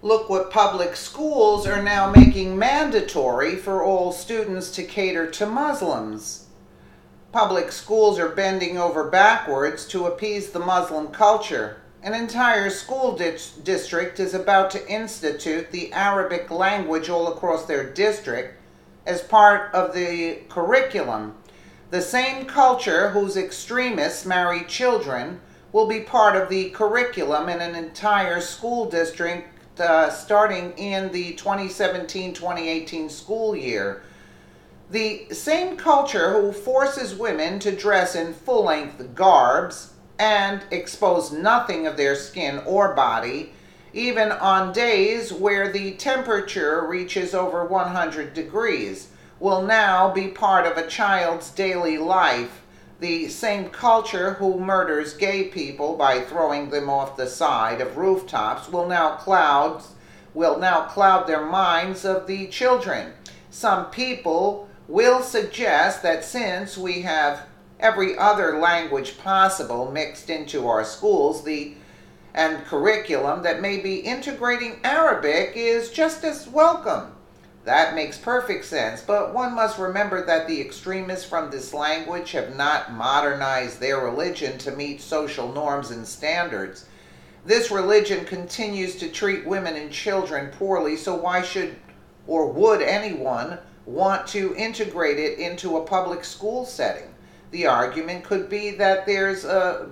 Look what public schools are now making mandatory for all students to cater to Muslims. Public schools are bending over backwards to appease the Muslim culture. An entire school district is about to institute the Arabic language all across their district as part of the curriculum. The same culture whose extremists marry children will be part of the curriculum in an entire school district starting in the 2017-2018 school year. The same culture who forces women to dress in full-length garbs and expose nothing of their skin or body, even on days where the temperature reaches over 100 degrees, will now be part of a child's daily life. The same culture who murders gay people by throwing them off the side of rooftops will now cloud their minds of the children. Some people will suggest that since we have every other language possible mixed into our schools and curriculum, that maybe integrating Arabic is just as welcome. That makes perfect sense, but one must remember that the extremists from this language have not modernized their religion to meet social norms and standards. This religion continues to treat women and children poorly, so why should or would anyone want to integrate it into a public school setting? The argument could be that there's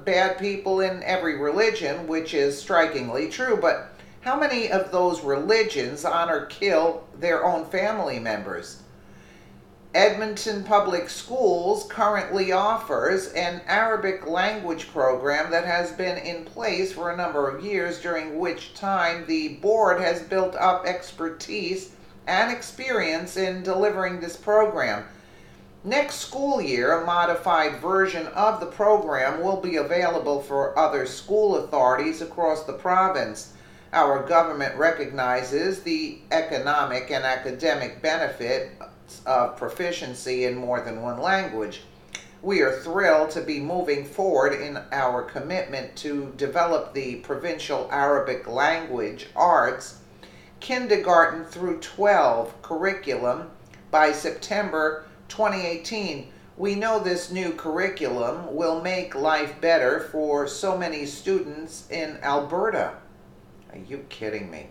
bad people in every religion, which is strikingly true, but how many of those religions honor kill their own family members? Edmonton Public Schools currently offers an Arabic language program that has been in place for a number of years, during which time the board has built up expertise and experience in delivering this program. Next school year, a modified version of the program will be available for other school authorities across the province. Our government recognizes the economic and academic benefit of proficiency in more than one language. We are thrilled to be moving forward in our commitment to develop the provincial Arabic language arts kindergarten through 12 curriculum by September 2018. We know this new curriculum will make life better for so many students in Alberta. Are you kidding me?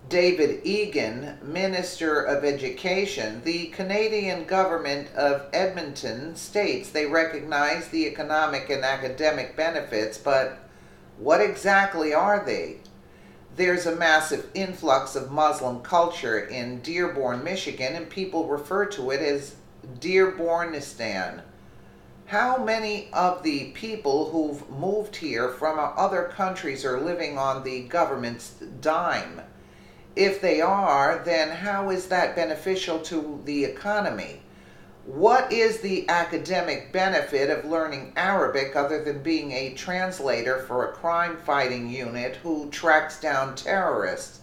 David Egan, Minister of Education, the Canadian government of Edmonton states they recognize the economic and academic benefits, but what exactly are they? There's a massive influx of Muslim culture in Dearborn, Michigan, and people refer to it as Dearbornistan. How many of the people who've moved here from other countries are living on the government's dime? If they are, then how is that beneficial to the economy? What is the academic benefit of learning Arabic other than being a translator for a crime-fighting unit who tracks down terrorists?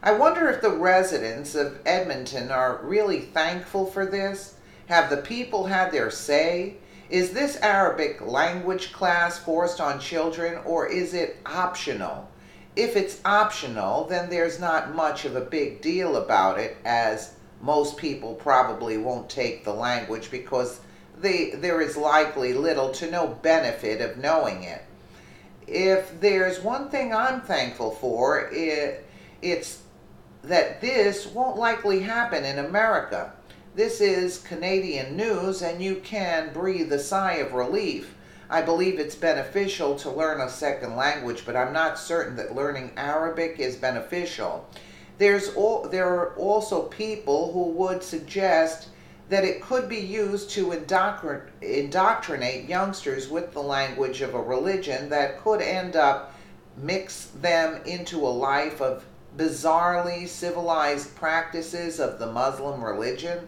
I wonder if the residents of Edmonton are really thankful for this. Have the people had their say? Is this Arabic language class forced on children, or is it optional? If it's optional, then there's not much of a big deal about it, as most people probably won't take the language because there is likely little to no benefit of knowing it. If there's one thing I'm thankful for, it's that this won't likely happen in America. This is Canadian news, and you can breathe a sigh of relief. I believe it's beneficial to learn a second language, but I'm not certain that learning Arabic is beneficial. There are also people who would suggest that it could be used to indoctrinate youngsters with the language of a religion that could end up mix them into a life of bizarrely civilized practices of the Muslim religion.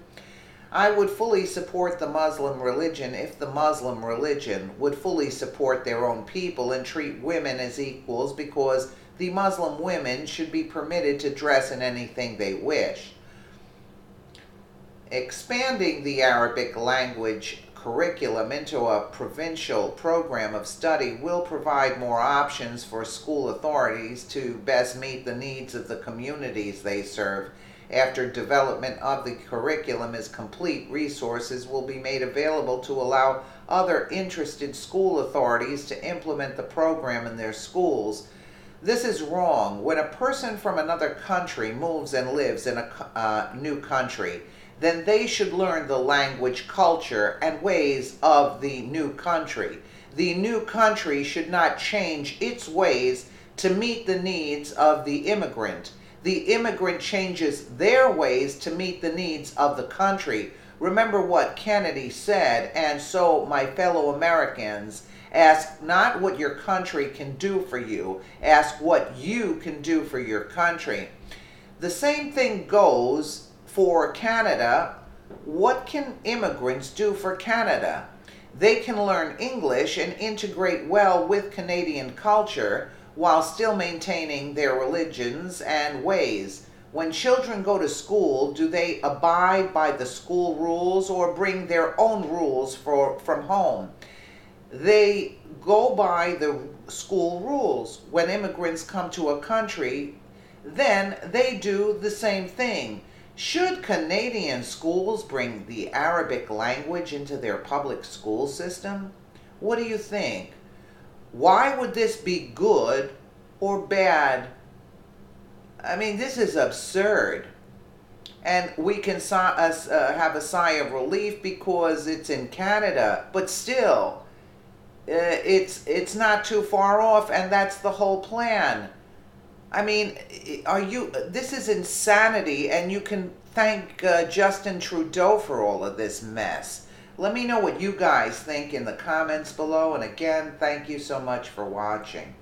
I would fully support the Muslim religion if the Muslim religion would fully support their own people and treat women as equals, because the Muslim women should be permitted to dress in anything they wish. Expanding the Arabic language curriculum into a provincial program of study will provide more options for school authorities to best meet the needs of the communities they serve. After development of the curriculum is complete, resources will be made available to allow other interested school authorities to implement the program in their schools. This is wrong. When a person from another country moves and lives in a new country, then they should learn the language, culture, and ways of the new country. The new country should not change its ways to meet the needs of the immigrant. The immigrant changes their ways to meet the needs of the country. Remember what Kennedy said, and so, my fellow Americans, ask not what your country can do for you, ask what you can do for your country. The same thing goes for Canada. What can immigrants do for Canada? They can learn English and integrate well with Canadian culture while still maintaining their religions and ways. When children go to school, do they abide by the school rules or bring their own rules from home? They go by the school rules. When immigrants come to a country, then they do the same thing. Should Canadian schools bring the Arabic language into their public school system? What do you think? Why would this be good or bad? I mean, this is absurd. And we can have a sigh of relief because it's in Canada, but still, it's not too far off, and that's the whole plan. I mean, this is insanity, and you can thank Justin Trudeau for all of this mess. Let me know what you guys think in the comments below, and again, thank you so much for watching.